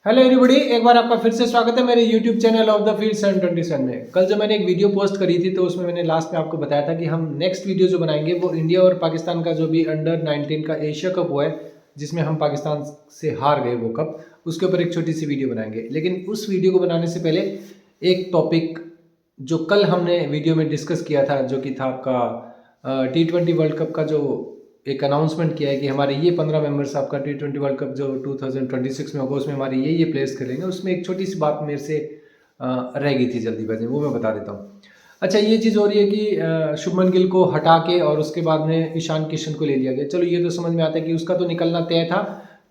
Hello everybody, एक बार आपका फिर से स्वागत है मेरे YouTube channel of the field 727 में। कल जो मैंने एक वीडियो पोस्ट करी थी तो उसमें मैंने लास्ट में आपको बताया था कि हम नेक्स्ट वीडियो जो बनाएंगे वो इंडिया और पाकिस्तान का जो भी अंडर 19 का एशिया कप हुआ है जिसमें हम पाकिस्तान से हार गए वो कप, उसके ऊपर एक छोटी सी वीडियो बनाएंगे। लेकिन उस वीडियो को बनाने से पहले एक टॉपिक जो कल हमने वीडियो में डिस्कस किया था, जो कि था आपका T20 वर्ल्ड कप का जो एक अनाउंसमेंट किया है कि हमारे ये 15 मेंबर्स आपका T20 वर्ल्ड कप जो 2026 में होगा उसमें हमारे ये प्लेयर्स खेलेंगे। उसमें एक छोटी सी बात मेरे से रह गई थी जल्दीबाजी, वो मैं बता देता हूँ। अच्छा, ये चीज़ हो रही है कि शुभमन गिल को हटा के और उसके बाद में ईशान किशन को ले लिया गया। चलो ये तो समझ में आता है कि उसका तो निकलना तय था।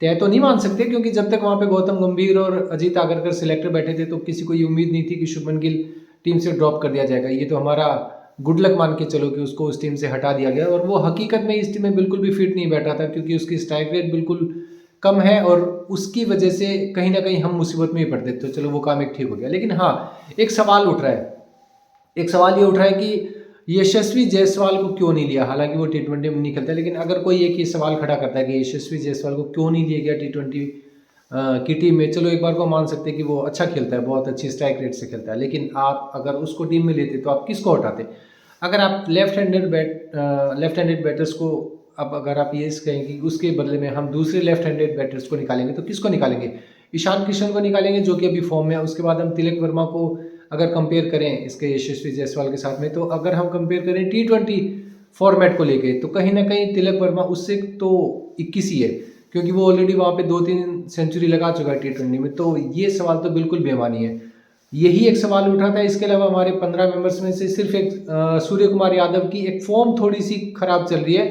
तय तो नहीं मान सकते क्योंकि जब तक वहाँ पे गौतम गंभीर और अजीत आगरकर सिलेक्टर बैठे थे तो किसी को ये उम्मीद नहीं थी कि शुभमन गिल टीम से ड्रॉप कर दिया जाएगा। ये तो हमारा गुड लक मान के चलो कि उसको उस टीम से हटा दिया गया, और वो हकीकत में इस टीम में बिल्कुल भी फिट नहीं बैठा था क्योंकि उसकी स्ट्राइक रेट बिल्कुल कम है और उसकी वजह से कहीं ना कहीं हम मुसीबत में ही पड़ते। तो चलो वो काम एक ठीक हो गया। लेकिन हाँ, एक सवाल उठ रहा है, एक सवाल ये उठ रहा है कि यशस्वी जायसवाल को क्यों नहीं लिया। हालांकि वो T20 में नहीं खेलता, लेकिन अगर कोई एक ये सवाल खड़ा करता है कि यशस्वी जायसवाल को क्यों नहीं लिया गया T20 की टीम में, चलो एक बार को मान सकते हैं कि वो अच्छा खेलता है, बहुत अच्छी स्ट्राइक रेट से खेलता है, लेकिन आप अगर उसको टीम में लेते तो आप किसको हटाते? अगर आप लेफ्ट हैंडेड बैटर्स को, अब अगर आप ये कहें कि उसके बदले में हम दूसरे लेफ्ट हैंडेड बैटर्स को निकालेंगे तो किसको निकालेंगे? ईशान किशन को निकालेंगे जो कि अभी फॉर्म में है। उसके बाद हम तिलक वर्मा को अगर कंपेयर करें इसके यशस्वी जायसवाल के साथ में, तो अगर हम कंपेयर करें T20 फॉर्मेट को लेके तो कहीं ना कहीं तिलक वर्मा उससे तो 21 ही है क्योंकि वो ऑलरेडी वहाँ पे 2-3 सेंचुरी लगा चुका है T20 में। तो ये सवाल तो बिल्कुल बेमानी है। यही एक सवाल उठा था। इसके अलावा हमारे 15 मेंबर्स में से सिर्फ एक सूर्य कुमार यादव की एक फॉर्म थोड़ी सी खराब चल रही है,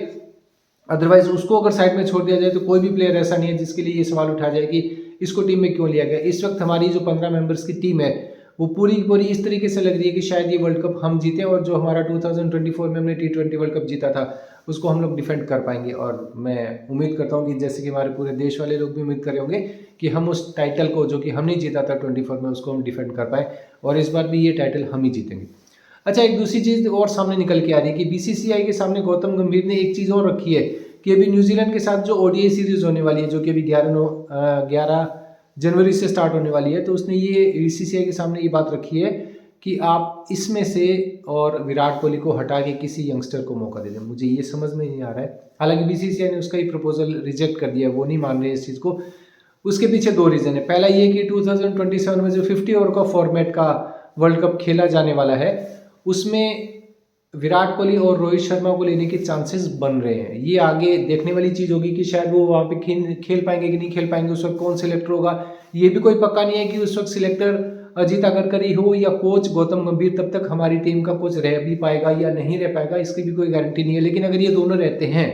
अदरवाइज उसको अगर साइड में छोड़ दिया जाए तो कोई भी प्लेयर ऐसा नहीं है जिसके लिए ये सवाल उठाया जाए कि इसको टीम में क्यों लिया गया। इस वक्त हमारी जो 15 मेंबर्स की टीम है वो पूरी की पूरी इस तरीके से लग रही है कि शायद ये वर्ल्ड कप हम जीते और जो हमारा 2024 में हमने T20 वर्ल्ड कप जीता था उसको हम लोग डिफेंड कर पाएंगे। और मैं उम्मीद करता हूँ कि जैसे कि हमारे पूरे देश वाले लोग भी उम्मीद कर रहे होंगे कि हम उस टाइटल को जो कि हमने जीता था 24 में उसको हम डिफेंड कर पाए, और इस बार भी ये टाइटल हम ही जीतेंगे। अच्छा, एक दूसरी चीज़ और सामने निकल के आ रही है कि BCCI के सामने गौतम गंभीर ने एक चीज़ और रखी है कि अभी न्यूजीलैंड के साथ जो ODI सीरीज होने वाली है जो कि अभी 11 जनवरी से स्टार्ट होने वाली है, तो उसने ये BCCI के सामने ये बात रखी है कि आप इसमें से और विराट कोहली को हटा के किसी यंगस्टर को मौका दे दें। मुझे ये समझ में नहीं आ रहा है। हालांकि BCCI ने उसका ही प्रपोजल रिजेक्ट कर दिया, वो नहीं मान रहे इस चीज़ को। उसके पीछे दो रीज़न है। पहला ये कि 2027 में जो 50 ओवर का फॉर्मेट का वर्ल्ड कप खेला जाने वाला है उसमें विराट कोहली और रोहित शर्मा को लेने के चांसेस बन रहे हैं। ये आगे देखने वाली चीज़ होगी कि शायद वो वहाँ पे खेल पाएंगे कि नहीं खेल पाएंगे, उस वक्त कौन सिलेक्टर होगा ये भी कोई पक्का नहीं है कि उस वक्त सिलेक्टर अजीत आगरकर ही हो या कोच गौतम गंभीर तब तक हमारी टीम का कोच रह भी पाएगा या नहीं रह पाएगा इसकी भी कोई गारंटी नहीं है। लेकिन अगर ये दोनों रहते हैं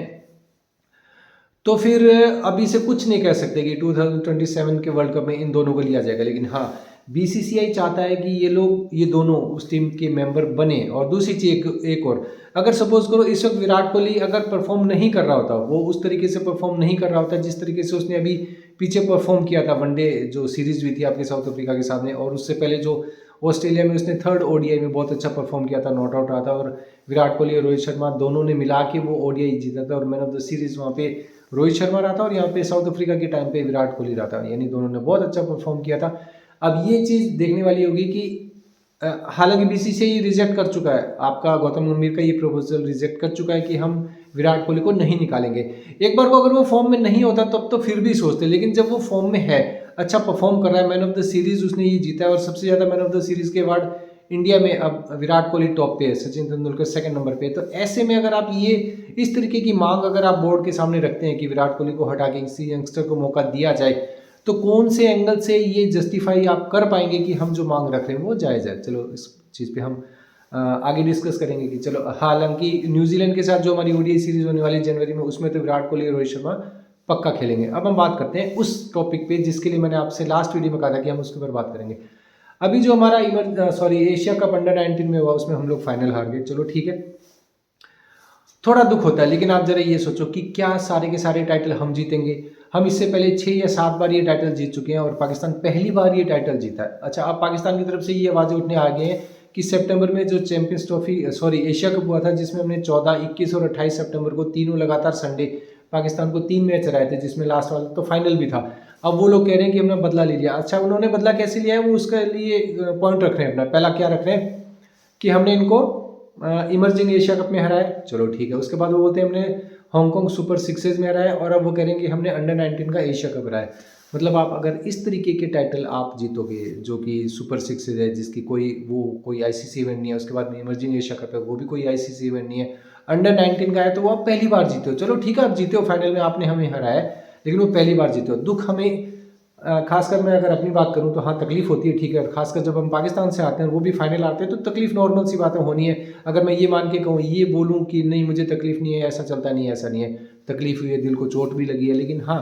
तो फिर अभी से कुछ नहीं कह सकते कि 2027 के वर्ल्ड कप में इन दोनों को लिया जाएगा। लेकिन हाँ, BCCI चाहता है कि ये दोनों उस टीम के मेंबर बने। और दूसरी चीज एक और, अगर सपोज करो इस वक्त विराट कोहली अगर परफॉर्म नहीं कर रहा होता, वो उस तरीके से परफॉर्म नहीं कर रहा होता जिस तरीके से उसने अभी पीछे परफॉर्म किया था वनडे जो सीरीज हुई थी आपके साउथ अफ्रीका के सामने, और उससे पहले जो ऑस्ट्रेलिया में उसने 3rd ODI में बहुत अच्छा परफॉर्म किया था, नॉट आउट रहा था, और विराट कोहली और रोहित शर्मा दोनों ने मिला के वो ODI जीता था और मैन ऑफ द सीरीज वहाँ पे रोहित शर्मा रहा था और यहाँ पे साउथ अफ्रीका के टाइम पे विराट कोहली रहा था, यानी दोनों ने बहुत अच्छा परफॉर्म किया था। अब ये चीज़ देखने वाली होगी कि हालांकि BCCI रिजेक्ट कर चुका है, आपका गौतम गंभीर का ये प्रपोजल रिजेक्ट कर चुका है कि हम विराट कोहली को नहीं निकालेंगे। एक बार को अगर वो फॉर्म में नहीं होता तब तो फिर भी सोचते, लेकिन जब वो फॉर्म में है, अच्छा परफॉर्म कर रहा है, मैन ऑफ द सीरीज उसने ये जीता है और सबसे ज़्यादा मैन ऑफ द सीरीज के अवार्ड इंडिया में अब विराट कोहली टॉप पे है, सचिन तेंदुलकर 2nd नंबर पे। तो ऐसे में अगर आप ये इस तरीके की मांग अगर आप बोर्ड के सामने रखते हैं कि विराट कोहली को हटा के किसी यंगस्टर को मौका दिया जाए, तो कौन से एंगल से ये जस्टिफाई आप कर पाएंगे कि हम जो मांग रख रहे हैं वो जायज़ है? चलो इस चीज़ पे हम आगे डिस्कस करेंगे कि चलो, हालांकि न्यूजीलैंड के साथ जो हमारी ODI सीरीज होने वाली है जनवरी में, उसमें तो विराट कोहली और रोहित शर्मा पक्का खेलेंगे। अब हम बात करते हैं उस टॉपिक पे जिसके लिए मैंने आपसे लास्ट वीडियो में कहा था कि हम उसके ऊपर बात करेंगे। अभी जो हमारा एशिया कप अंडर 19 में हुआ उसमें हम लोग फाइनल हार गए। चलो ठीक है, थोड़ा दुख होता है, लेकिन आप जरा ये सोचो कि क्या सारे के सारे टाइटल हम जीतेंगे? हम इससे पहले 6 या 7 बार ये टाइटल जीत चुके हैं और पाकिस्तान पहली बार ये टाइटल जीता है। अच्छा, अब पाकिस्तान की तरफ से ये आवाज़ें उठने आ गई हैं कि सितंबर में जो एशिया कप हुआ था जिसमें हमने 14, 21 और 28 सितंबर को तीनों लगातार संडे पाकिस्तान को 3 मैच हराए थे, जिसमें लास्ट वाला तो फाइनल भी था। अब वो लोग कह रहे हैं कि हमने बदला ले लिया। अच्छा, उन्होंने बदला कैसे लिया है वो उसके लिए पॉइंट रख रहे हैं अपना। पहला क्या रख रहे हैं कि हमने इनको इमर्जिंग एशिया कप में हराया, चलो ठीक है। उसके बाद वो बोलते हैं हमने हांगकांग सुपर सिक्सेस में हराया, और अब वो करेंगे हमने अंडर 19 का एशिया कप हराया। मतलब आप अगर इस तरीके के टाइटल आप जीतोगे जो कि सुपर सिक्सेस है, जिसकी कोई आईसीसी इवेंट नहीं है, उसके बाद में इमर्जिंग एशिया कप है वो भी कोई आईसीसी इवेंट नहीं है, अंडर 19 का है, तो वो आप पहली बार जीते हो। चलो ठीक है, आप जीते हो फाइनल में, आपने हमें हराया, लेकिन वो पहली बार जीते हो। दुख हमें खासकर मैं अगर अपनी बात करूं तो हाँ तकलीफ होती है, ठीक है। खासकर जब हम पाकिस्तान से आते हैं वो भी फाइनल आते हैं तो तकलीफ नॉर्मल सी बातें होनी है। अगर मैं ये मान के कहूँ, ये बोलूँ कि नहीं मुझे तकलीफ नहीं है, ऐसा चलता नहीं है, ऐसा नहीं है। तकलीफ हुई है, दिल को चोट भी लगी है, लेकिन हाँ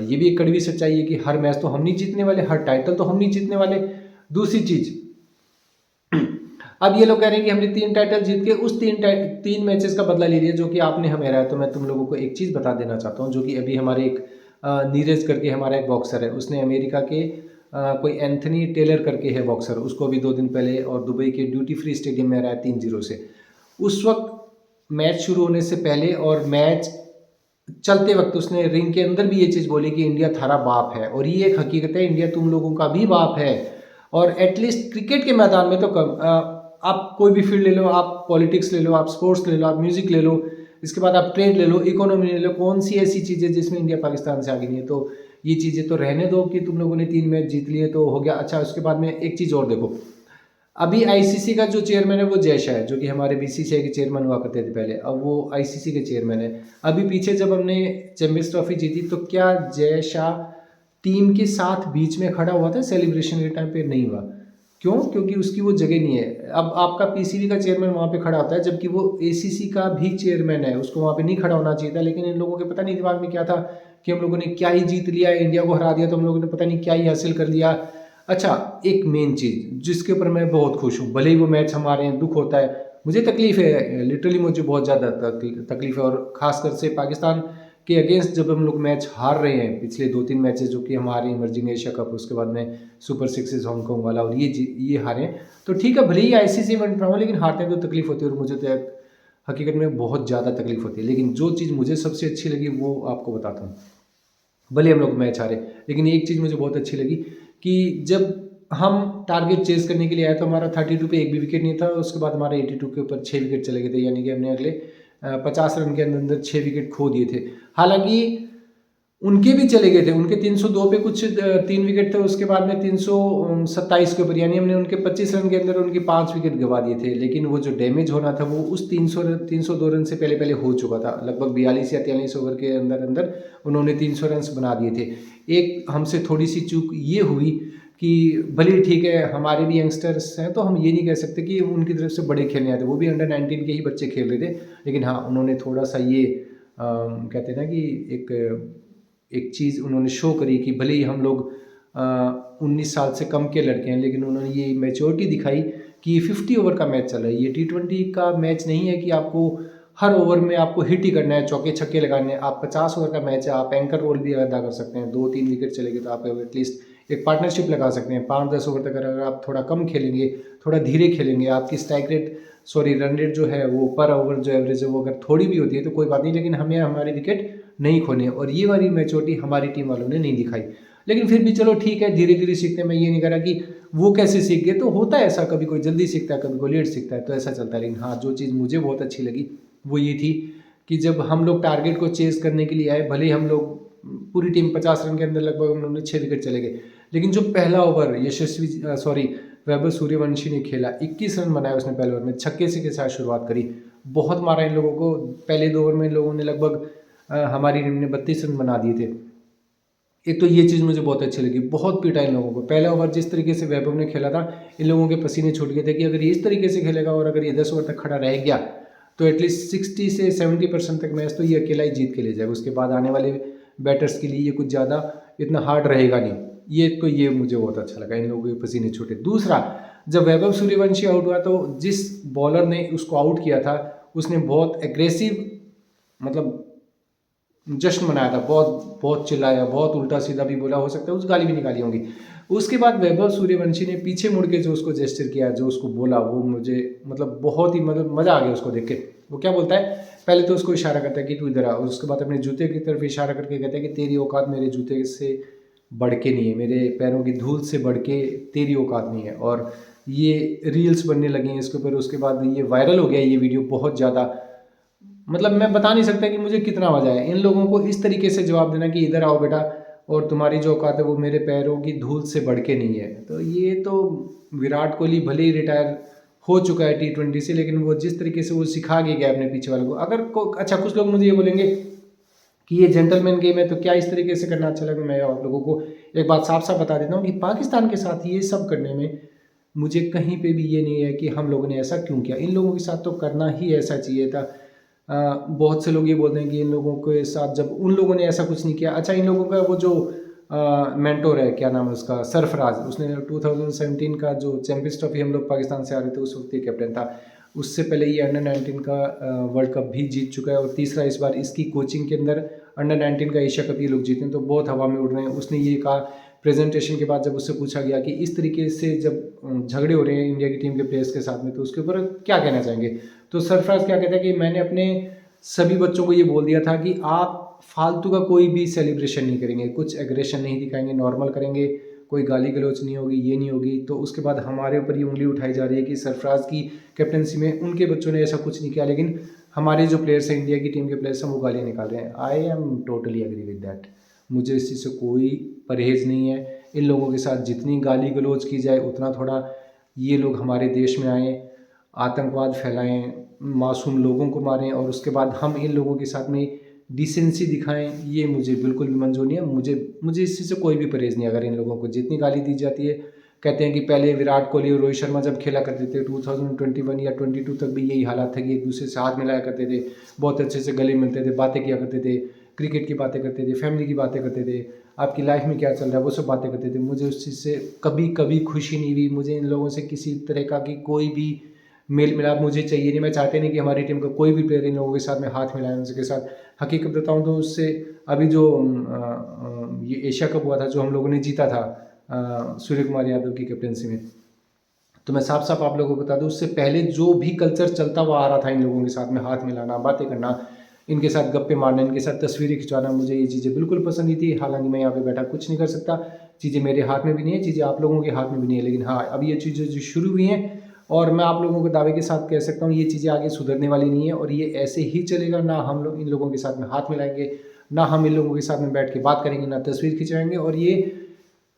ये भी एक कड़वी सच्चाई है कि हर मैच तो हम नहीं जीतने वाले, हर टाइटल तो हम नहीं जीतने वाले। दूसरी चीज, अब ये लोग कह रहे हैं कि हमने 3 टाइटल जीत के उस 3 मैचेस का बदला ले लिया जो कि आपने हमें हराया। तो मैं तुम लोगों को एक चीज़ बता देना चाहता हूँ, जो कि अभी हमारे एक नीरज करके हमारा एक बॉक्सर है, उसने अमेरिका के कोई एंथनी टेलर करके है बॉक्सर, उसको अभी 2 दिन पहले और दुबई के ड्यूटी फ्री स्टेडियम में हराया 3-0 से। उस वक्त मैच शुरू होने से पहले और मैच चलते वक्त उसने रिंग के अंदर भी ये चीज़ बोली कि इंडिया थारा बाप है, और ये एक हकीकत है, इंडिया तुम लोगों का भी बाप है। और एटलीस्ट क्रिकेट के मैदान में तो आप कोई भी फील्ड ले लो, आप पॉलिटिक्स ले लो, आप स्पोर्ट्स ले लो, आप म्यूजिक ले लो, इसके बाद आप ट्रेड ले लो, इकोनॉमी ले लो, कौन सी ऐसी चीज़ें जिसमें इंडिया पाकिस्तान से आगे नहीं है। तो ये चीज़ें तो रहने दो कि तुम लोगों ने 3 मैच जीत लिए तो हो गया। अच्छा, उसके बाद में एक चीज़ और देखो, अभी आईसीसी का जो चेयरमैन है वो जय शाह है, जो कि हमारे बीसीसीआई के चेयरमैन हुआ करते थे पहले, अब वो आईसीसी के चेयरमैन है। अभी पीछे जब हमने चैंपियंस ट्रॉफी जीती तो क्या जय शाह टीम के साथ बीच में खड़ा हुआ था सेलिब्रेशन के टाइम पे? नहीं हुआ। क्यों? क्योंकि उसकी वो जगह नहीं है। अब आपका पीसीबी का चेयरमैन वहाँ पे खड़ा होता है, जबकि वो एसीसी का भी चेयरमैन है, उसको वहाँ पे नहीं खड़ा होना चाहिए था। लेकिन इन लोगों के पता नहीं दिमाग में क्या था कि हम लोगों ने क्या ही जीत लिया, इंडिया को हरा दिया, तो हम लोगों ने पता नहीं क्या ही हासिल कर लिया। अच्छा, एक मेन चीज़ जिसके ऊपर मैं बहुत खुश हूँ, भले ही वो मैच हमारे हैं, दुख होता है, मुझे तकलीफ है, लिटरली मुझे बहुत ज़्यादा तकलीफ है। और ख़ासकर से पाकिस्तान के अगेंस्ट जब हम लोग मैच हार रहे हैं, पिछले 2-3 मैचेस जो कि हमारे इमर्जिंग एशिया कप, उसके बाद में सुपर सिक्सेस हांगकांग वाला, और ये हारे हैं, तो ठीक है, भले ही आईसीसी इवेंट रहा हो, लेकिन हारते हैं तो तकलीफ होती है, और मुझे तो हकीकत में बहुत ज़्यादा तकलीफ होती है। लेकिन जो चीज़ मुझे सबसे अच्छी लगी वो आपको बताता हूँ। भले हम लोग मैच हारे, लेकिन एक चीज़ मुझे बहुत अच्छी लगी कि जब हम टारगेट चेस करने के लिए आए तो हमारा 32 पे एक भी विकेट नहीं था। उसके बाद हमारे 82 के ऊपर 6 विकेट चले गए थे, यानी कि हमने अगले 50 रन के अंदर अंदर 6 विकेट खो दिए थे। हालांकि उनके भी चले गए थे, उनके 302 पे कुछ 3 विकेट थे, उसके बाद में 327 के ऊपर, यानी हमने उनके 25 रन के अंदर उनके 5 विकेट गंवा दिए थे। लेकिन वो जो डैमेज होना था वो उस 302 रन से पहले पहले हो चुका था। लगभग 42 या 43 ओवर के अंदर अंदर उन्होंने 300 रन बना दिए थे। एक हमसे थोड़ी सी चूक ये हुई कि भले ठीक है हमारे भी यंगस्टर्स हैं, तो हम ये नहीं कह सकते कि उनकी तरफ से बड़े खेलने आए थे, वो भी अंडर 19 के ही बच्चे खेल रहे थे। लेकिन हाँ, उन्होंने थोड़ा सा ये कहते हैं ना कि एक चीज़ उन्होंने शो करी कि भले ही हम लोग 19 साल से कम के लड़के हैं, लेकिन उन्होंने ये मैच्योरिटी दिखाई कि 50 ओवर का मैच चल रहा है। ये T20 का मैच नहीं है कि आपको हर ओवर में आपको हिट ही करना है, चौके छक्के लगाने हैं। आप 50 ओवर का मैच है, आप एंकर रोल भी अदा कर सकते हैं। 2-3 विकेट चलेंगे तो आप एटलीस्ट एक पार्टनरशिप लगा सकते हैं। 5-10 ओवर तक अगर आप थोड़ा कम खेलेंगे, थोड़ा धीरे खेलेंगे, आपकी रन रेट जो है वो पर ओवर जो एवरेज है वो अगर थोड़ी भी होती है तो कोई बात नहीं, लेकिन हमें हमारी विकेट नहीं खोने। और ये वाली मैच्योरिटी हमारी टीम वालों ने नहीं दिखाई। लेकिन फिर भी चलो ठीक है, धीरे धीरे सीखते हैं। मैं ये नहीं कह रहा कि वो कैसे सीख गए, तो होता है ऐसा, कभी कोई जल्दी सीखता है, कभी कोई लेट सीखता है, तो ऐसा चलता है। लेकिन हाँ, जो चीज़ मुझे बहुत अच्छी लगी वो ये थी कि जब हम लोग टारगेट को चेस करने के लिए आए, भले ही हम लोग पूरी टीम 50 रन के अंदर लगभग हम लोगों ने 6 विकेट चले गए, लेकिन जो पहला ओवर वैभव सूर्यवंशी ने खेला, 21 रन बनाए उसने पहले ओवर में, छक्के से के साथ शुरुआत करी, बहुत मारा इन लोगों को। पहले 2 ओवर में इन लोगों ने लगभग हमारी टीम ने 32 रन बना दिए थे। एक तो ये चीज़ मुझे बहुत अच्छी लगी, बहुत पीटा इन लोगों को। पहला ओवर जिस तरीके से वैभव ने खेला था, इन लोगों के पसीने छूट गए थे कि अगर ये इस तरीके से खेलेगा और अगर ये 10 ओवर तक खड़ा रह गया तो एटलीस्ट 60 से 70% तक मैच तो ये अकेला ही जीत के ले जाएगा। उसके बाद आने वाले बैटर्स के लिए ये कुछ ज़्यादा इतना हार्ड रहेगा नहीं। ये मुझे बहुत अच्छा लगा, इन लोगों के पसीने छूटे। दूसरा, जब वैभव सूर्यवंशी आउट हुआ तो जिस बॉलर ने उसको आउट किया था उसने बहुत एग्रेसिव मतलब जश्न मनाया था, बहुत बहुत चिल्लाया, बहुत उल्टा सीधा भी बोला, हो सकता है उस गाली भी निकाली होंगी। उसके बाद वैभव सूर्यवंशी ने पीछे मुड़ के जो उसको जेस्चर किया, जो उसको बोला, वो मुझे मतलब बहुत ही मज़ा आ गया उसको देख के। वो क्या बोलता है, पहले तो उसको इशारा करता है कि तू इधर आ, और उसके बाद अपने जूते की तरफ इशारा करके कहता है कि तेरी औकात मेरे जूते से बढ़ के नहीं है, मेरे पैरों की धूल से बढ़ के तेरी औकात नहीं है। और ये रील्स बनने लगी हैं इसके ऊपर, उसके बाद ये वायरल हो गया ये वीडियो बहुत ज़्यादा। मतलब मैं बता नहीं सकता कि मुझे कितना मज़ा आया इन लोगों को इस तरीके से जवाब देना कि इधर आओ बेटा, और तुम्हारी जो औकात है वो मेरे पैरों की धूल से बढ़ के नहीं है। तो ये तो विराट कोहली भले ही रिटायर हो चुका है T20 से, लेकिन वो जिस तरीके से वो सिखा के गया अपने पीछे वाले को, अगर अच्छा कुछ लोग मुझे ये बोलेंगे कि ये जेंटलमैन गेम है तो क्या इस तरीके से करना अच्छा लगा। मैं आप लोगों को एक बात साफ साफ बता देता हूँ कि पाकिस्तान के साथ ये सब करने में मुझे कहीं पे भी ये नहीं है कि हम लोगों ने ऐसा क्यों किया, इन लोगों के साथ तो करना ही ऐसा चाहिए था। बहुत से लोग ये बोलते हैं कि इन लोगों के साथ जब उन लोगों ने ऐसा कुछ नहीं किया। अच्छा, इन लोगों का वो जो मेंटोर है, क्या नाम है उसका, सरफराज, उसने 2017 का जो चैंपियंस ट्रॉफी हम लोग पाकिस्तान से आ रहे थे उस वक्त ये कैप्टन था। उससे पहले ये अंडर-19 का वर्ल्ड कप भी जीत चुका है, और तीसरा इस बार इसकी कोचिंग के अंदर अंडर-19 का एशिया कप ये लोग जीते हैं, तो बहुत हवा में उड़ रहे हैं। उसने ये कहा प्रेजेंटेशन के बाद, जब उससे पूछा गया कि इस तरीके से जब झगड़े हो रहे हैं इंडिया की टीम के प्लेयर्स के साथ में, तो उसके ऊपर क्या कहना चाहेंगे। तो सरफराज क्या कहता है कि मैंने अपने सभी बच्चों को ये बोल दिया था कि आप फालतू का कोई भी सेलिब्रेशन नहीं करेंगे, कुछ एग्रेशन नहीं दिखाएंगे, नॉर्मल करेंगे, कोई गाली गलौच नहीं होगी, ये नहीं होगी। तो उसके बाद हमारे ऊपर ये उंगली उठाई जा रही है कि सरफराज की कैप्टनसी में उनके बच्चों ने ऐसा कुछ नहीं किया, लेकिन हमारे जो प्लेयर्स हैं इंडिया की टीम के प्लेयर्स हैं वो गालियाँ निकाल रहे हैं। I am totally agree with that. मुझे इस चीज़ से कोई परहेज़ नहीं है। इन लोगों के साथ जितनी गाली गलौज की जाए उतना थोड़ा ये लोग हमारे देश में आएँ, आतंकवाद फैलाएं, मासूम लोगों को मारें, और उसके बाद हम इन लोगों के साथ में डिसेंसी दिखाएं, ये मुझे बिल्कुल भी मंजूर नहीं है। मुझे इस चीज़ से कोई भी परहेज़ नहीं है। अगर इन लोगों को जितनी गाली दी जाती है, कहते हैं कि पहले विराट कोहली और रोहित शर्मा जब खेला करते थे 2021 या 22 तक भी यही हालात था कि एक दूसरे से हाथ मिलाया करते थे, बहुत अच्छे से गले मिलते थे, बातें किया करते थे, क्रिकेट की बातें करते थे, फैमिली की बातें करते थे, आपकी लाइफ में क्या चल रहा है वो सब बातें करते थे। मुझे उस चीज़ से कभी कभी खुशी नहीं हुई। मुझे इन लोगों से किसी तरह का की कोई भी मेल मिलाप मुझे चाहिए नहीं। मैं चाहते नहीं कि हमारी टीम का कोई भी प्लेयर इन लोगों के साथ में हाथ मिलाए उनके साथ। हकीकत बताऊं तो उससे अभी जो ये एशिया कप हुआ था जो हम लोगों ने जीता था सूर्य कुमार यादव की कैप्टनसी में, तो मैं साफ साफ आप लोगों को बता दूं, उससे पहले जो भी कल्चर चलता हुआ आ रहा था इन लोगों के साथ में हाथ मिलाना, बातें करना, इनके साथ गप्पे मारना, इनके साथ तस्वीरें खिंचवाना, मुझे ये चीज़ें बिल्कुल पसंद नहीं थी। हालांकि मैं यहाँ पे बैठा कुछ नहीं कर सकता, चीज़ें मेरे हाथ में भी नहीं है, चीज़ें आप लोगों के हाथ में भी नहीं है। लेकिन हाँ, अब ये चीज़ें जो शुरू हुई हैं, और मैं आप लोगों को दावे के साथ कह सकता हूँ ये चीज़ें आगे सुधरने वाली नहीं है, और ये ऐसे ही चलेगा। ना हम लोग इन लोगों के साथ में हाथ मिलाएंगे, ना हम इन लोगों के साथ में बैठ के बात करेंगे, ना तस्वीर खिंचवाएंगे, और ये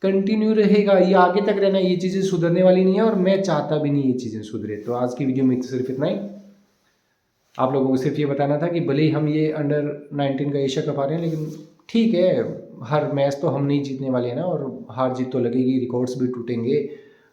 कंटिन्यू रहेगा, ये आगे तक रहना। ये चीज़ें सुधरने वाली नहीं है, और मैं चाहता भी नहीं ये चीज़ें सुधरे। तो आज की वीडियो में सिर्फ इतना ही। आप लोगों को सिर्फ ये बताना था कि भले ही हम ये अंडर-19 का एशिया कप आ रहे हैं, लेकिन ठीक है, हर मैच तो हम नहीं जीतने वाले हैं ना, और हार जीत तो लगेगी, रिकॉर्ड्स भी टूटेंगे।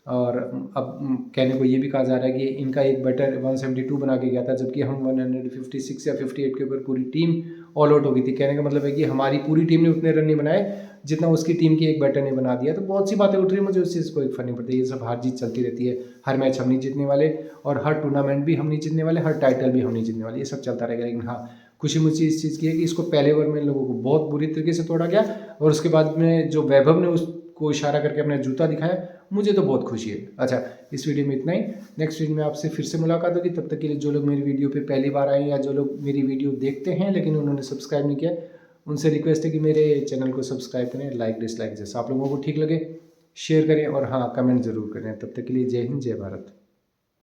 और अब कहने को ये भी कहा जा रहा है कि इनका एक बैटर 172 बना के गया था, जबकि हम 156 या 58 के ऊपर पूरी टीम ऑल आउट हो गई थी। कहने का मतलब है कि हमारी पूरी टीम ने उतने रन नहीं बनाए जितना उसकी टीम की एक बैटर ने बना दिया। तो बहुत सी बातें उठ रही है, मुझे उस चीज़ को एक फर्क नहीं पड़ता। ये सब हार जीत चलती रहती है, हर मैच हम नहीं जीतने वाले, और हर टूर्नामेंट भी हम नहीं जीतने वाले, हर टाइटल भी हम नहीं जीतने वाले, ये सब चलता रहेगा। लेकिन हाँ, खुशी मुझे इस चीज़ की है कि इसको पहले ओवर में इन लोगों को बहुत बुरी तरीके से तोड़ा गया, और उसके बाद में जो वैभव ने उसको इशारा करके अपना जूता दिखाया, मुझे तो बहुत खुशी है। अच्छा, इस वीडियो में इतना ही। नेक्स्ट वीडियो में आपसे फिर से मुलाकात होगी। तब तक के लिए जो लोग मेरी वीडियो पे पहली बार आए, या जो लोग मेरी वीडियो देखते हैं लेकिन उन्होंने सब्सक्राइब नहीं किया, उनसे रिक्वेस्ट है कि मेरे चैनल को सब्सक्राइब करें, लाइक डिसलाइक जैसा आप लोगों को ठीक लगे शेयर करें, और हाँ, कमेंट ज़रूर करें। तब तक के लिए जय हिंद, जय भारत।